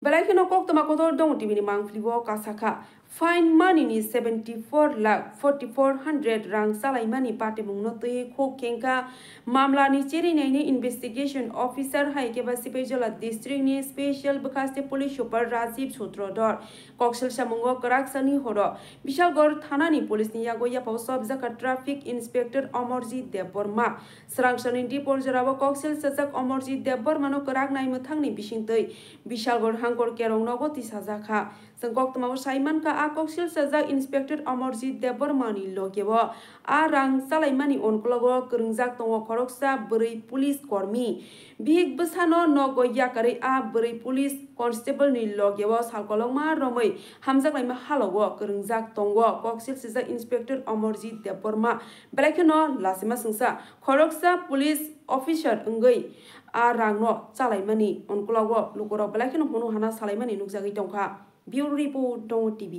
Balai no kok toma kotor dong tibini mangfli wo kasaka. Fine money ni 74,4400 rang salai money pate mungno te ko kenka mamla ni cheri ni investigation officer hai ke basi pejala district ni special bakaste police super Rajiv Sutrodor koksel samungo karaksani horo Bishalgor thana ni police ni yago ya pausob jaka traffic inspector Amarjit Deborma srangsanin di porjarabo koksel sajak Amarjit Deborma no karak nai muthang ni bisingtei Bishalgor hangkor kerong nogo tisajaka sengkok tamawo Saiman ka akoksil sajak inspector Amarjit Debormani logebo a rang salaimani onklogo kerungjak tongo koroksa beri police kormi big besano nogo yakari a beri police constable ni logebo salkolongma romoi hamjak laima halogo kerungjak tongo koksil sajak inspector Amarjit Deborma belakeno lasima sengsa koroksa police officer engei a rangno salaimani onklogo lukoro belakeno hono hana salaimani nukjagi tongka Bureau Report Dong TV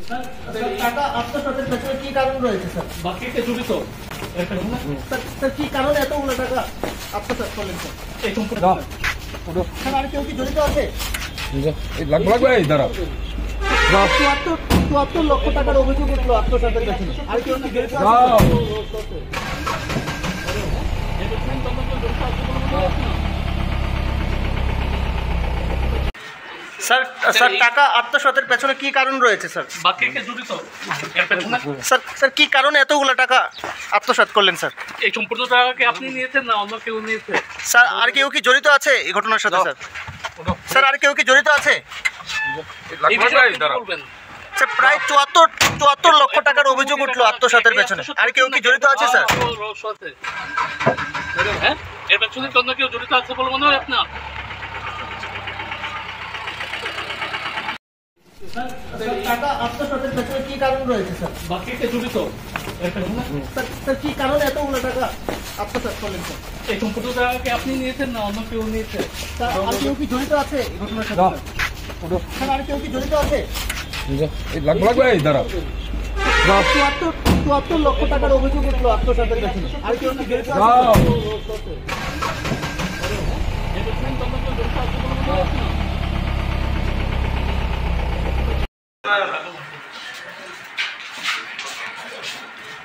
sir टाका आपको sir पेছনে কি কারণ রয়েছে sir বাকিতে জড়িত একটা না sir কি কারণে এতগুলো টাকা আপনি স্যার করলেন স্যার এই সম্পর্কে স্যার আর কেউ কি জড়িত আছে এই লাগবে এই দাঁড়াও 74 লক্ষ টাকার অভিযোগ উঠলো আত্মসাতের পেছনে আর কেউ কি জড়িত আছে এটা কোন তদন্ত জড়িত আছে বলে মনে হয় স্যার স্যার টাকা আত্মসাতের পেছনে কি কারণ রয়েছে স্যার বাকিতে জড়িত এর পেছনে স্যার কি কারণে এতগুলো টাকা আত্মসাৎ করলেন স্যার এই সম্পূর্ণ টাকা কি আপনি নিয়েছেন না অন্য কেউ নিয়েছে স্যার আর কেউ কি জড়িত আছে এই ঘটনার সাথে স্যার স্যার আর কেউ কি জড়িত আছে লাগবে এই দাঁড়াও স্যার প্রায় 74 লক্ষ টাকার অভিযোগ উঠলো আত্মসাতের পেছনে আর কেউ কি জড়িত আছে স্যার হ্যাঁ এর পেছনে অন্য কেউ জড়িত আছে বলে মনে হয় আপনার টাকা আত্মসাতের পেছনে কি কারণ রয়েছে স্যার বাকিতে জড়িত এর পেছনে স্যার কি কারণে এতগুলো টাকা আত্মসাৎ করলেন স্যার এই সম্পূর্ণ টাকা কি আপনি নিয়েছেন না অন্য কেউ নিয়েছে স্যার আর কেউ কি জড়িত আছে এই ঘটনার সাথে স্যার আর কেউ কি জড়িত আছে এই লাগবে এই দাঁড়াও 74 লক্ষ টাকার অভিযোগ উঠলো আত্মসাতের পেছনে আর কেউ কি জড়িত আছে এর পেছনে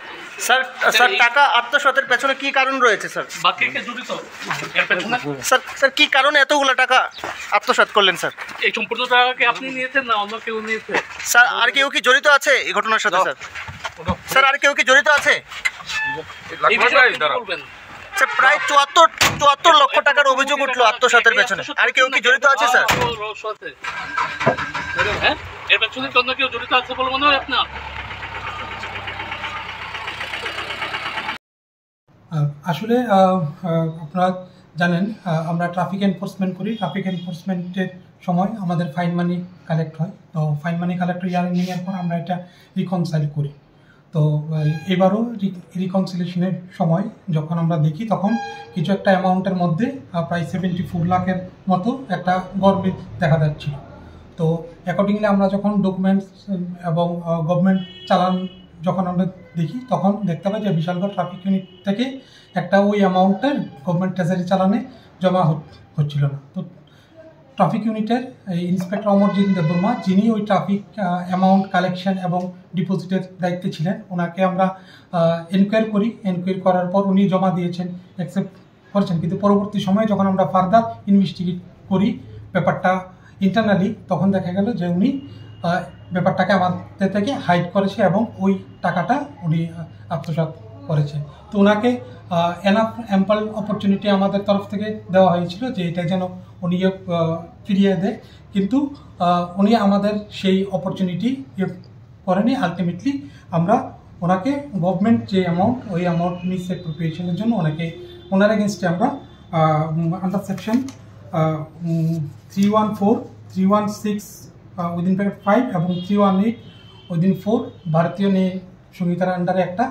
অন্য কেউ জড়িত আছে বলে মনে হয় আপনার স্যার টাকা আত্মসাতের পেছনে কি কারণ রয়েছে স্যার বাকিতে জড়িত এর পেছনে স্যার কি কারণে এতগুলো টাকা আত্মসাৎ করলেন স্যার এই সম্পূর্ণ টাকা কি আপনি নিয়েছেন না অন্য কেউ নিয়েছে স্যার আর কেউ কি জড়িত আছে এই ঘটনার সাথে স্যার আর কেউ কি জড়িত আছে লাগবে এই দাঁড়াও স্যার প্রায় 74 লক্ষ টাকার অভিযোগ উঠলো আত্মসাতের পেছনে আর কেউ কি জড়িত আছে স্যার হ্যাঁ এর পেছনে অন্য কেউ জড়িত আছে বলে মনে হয় আপনার আসলে আপনারা জানেন আমরা ট্রাফিক এনফোর্সমেন্ট করি ট্রাফিক এনফোর্সমেন্টের সময় আমাদের ফাইন মানি কালেক্ট হয় তো ফাইন মানি কালেক্ট নেওয়ার পর আমরা এটা রিকনসাইল করি তো এবারও রিকনসিলেশনের সময় যখন আমরা দেখি তখন কিছু একটা অ্যামাউন্টের মধ্যে প্রায় 74 লাখের মতো একটা গরমিল দেখা যাচ্ছিল তো অ্যাকর্ডিংলি আমরা যখন ডকুমেন্টস এবং গভর্নমেন্ট চালান যখন আমরা দেখি তখন দেখতে পাই যে বিশালগড় ট্রাফিক ইউনিট থেকে একটা ওই অ্যামাউন্টের গভর্নমেন্ট ট্রেজারি চালানে জমা হচ্ছিল না তো ট্রাফিক ইউনিটের ইন্সপেক্টর অমরজিৎ দেববর্মা যিনি ওই ট্রাফিক অ্যামাউন্ট কালেকশন এবং ডিপোজিটের দায়িত্বে ছিলেন ওনাকে আমরা এনকোয়ারি করার পর উনি জমা দিয়েছেন অ্যাকসেপ্ট করেছেন কিন্তু পরবর্তী সময়ে যখন আমরা ফার্দার ইনভেস্টিগেট করি ব্যাপারটা ইন্টারনালি তখন দেখা গেল যে উনি ব্যাপারটাকে আমাদের থেকে হাইড করেছে এবং ওই টাকাটা উনি আত্মসাৎ করেছে তো ওনাকে এনাফ অ্যাম্পল অপরচুনিটি আমাদের তরফ থেকে দেওয়া হয়েছিল যে এটা যেন উনি ফিরিয়ে দেয় কিন্তু উনি আমাদের সেই অপরচুনিটি করেনি আলটিমেটলি আমরা ওনাকে গভর্নমেন্ট যে অ্যামাউন্ট ওই অ্যামাউন্ট মিস অ্যাপ্রোপ্রিয়েশনের জন্য ওনার এগেনস্টে আমরা আন্ডার সেকশন 314 316 উইদিন 5 এবং 318 উইদিন 4 ভারতীয় ন্যায় সংহিতার আন্ডারে একটা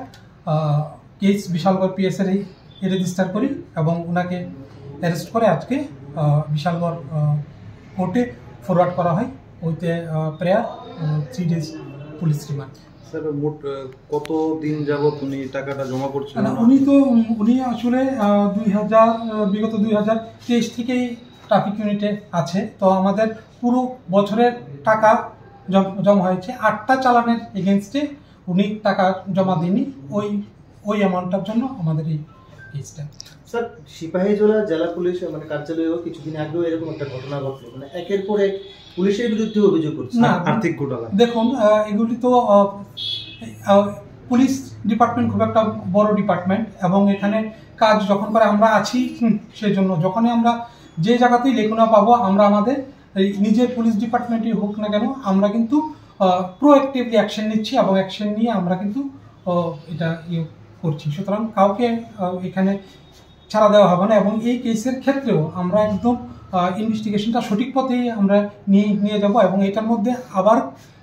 কেস বিশালগড় পিএসের রেজিস্টার করি এবং ওনাকে অ্যারেস্ট করে আজকে বিশালগড় কোর্টে ফরওয়ার্ড করা হয় ওইতে prayer 3 days police remand sir মোট কত দিন যাবত উনি টাকাটা জমা করছিলেন উনি আসলে বিগত 2023 থেকেই ট্রাফিক ইউনিটে আছে। তো আমাদের পুরো বছরের টাকা জমা হয়েছে 8টা চালানের এগেনস্টে উনি টাকা জমা দিনই ওই অ্যামাউন্টটার জন্য আমাদের এই কেসটা। স্যার, সিপাহীজলা জেলা পুলিশ মানে কার্যালয়েও কিছুদিন আগেও এরকম একটা ঘটনা ঘটলো, মানে একের পর এক পুলিশের বিরুদ্ধে অভিযোগ করছে আর্থিক ঘোটালা। দেখুন, এগুলি তো পুলিশ ডিপার্টমেন্ট খুব একটা বড় ডিপার্টমেন্ট, এবং এখানে কাজ যখন করে আমরা আছি সেই জন্য যখনই আমরা যে জায়গাতেই লেখনা পাবো আমরা আমাদের নিজের পুলিশ ডিপার্টমেন্টই হোক না কেন আমরা কিন্তু প্রোঅ্যাক্টিভলি অ্যাকশন নিচ্ছি, এবং অ্যাকশন নিয়ে আমরা কিন্তু এটা করছি। সুতরাং কাউকে এখানে ছাড়া দেওয়া হবে না, এবং এই কেসের ক্ষেত্রেও আমরা একদম ইনভেস্টিগেশনটা সঠিক পথেই আমরা নিয়ে যাব, এবং এটার মধ্যে আবার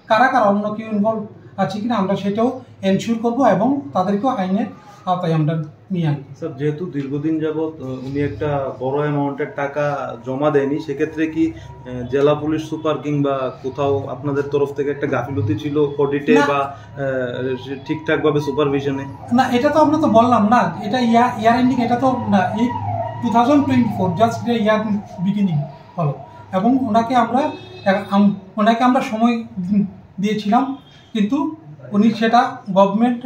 কারা অন্য কেউ ইনভলভ আছে কিনা আমরা সেটাও এনশিওর করব, এবং তাদেরকেও আইনের আওতায় আমরা নিয়ে আনবো। স্যার, যেহেতু দীর্ঘদিন যাবৎ উনি একটা বড় অ্যামাউন্টের টাকা জমা দেয়নি, সেক্ষেত্রে কি জেলা পুলিশ সুপার কিংবা কোথাও আপনাদের তরফ থেকে একটা গাফিলতি ছিল অডিটে বা ঠিকঠাকভাবে সুপারভিশনে? না, এটা তো আমরা তো বললাম না, এটা ইয়ার এন্ডিং, এটা তো না, এই 2024 জাস্ট ইয়ার বিগিনিং হলো, এবং ওনাকে আমরা সময় দিয়েছিলাম, কিন্তু উনি সেটা গভর্নমেন্ট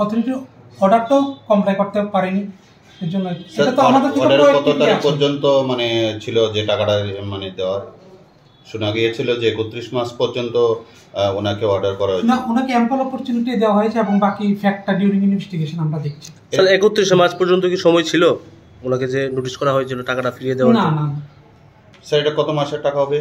অথরিটির অর্ডারটাও কমপ্লাই করতে পারেনি। এর জন্য এটা তো আমাদের কত তারিখ পর্যন্ত মানে ছিল যে টাকাটা মানে দেওয়ার শোনা গিয়েছিল যে 31 মাস পর্যন্ত ওনাকে অর্ডার করা হয়েছে। না, ওনাকে অ্যাম্পল অপরচুনিটি দেওয়া হয়েছে, এবং বাকি ফ্যাক্টটা ডিউরিং ইনভেস্টিগেশন আমরা দেখছি। স্যার, 31 মার্চ পর্যন্ত কি সময় ছিল ওনাকে যে নোটিশ করা হয়েছিল টাকাটা ফিরিয়ে দেওয়ার? না। স্যার, এটা কত মাসের টাকা হবে?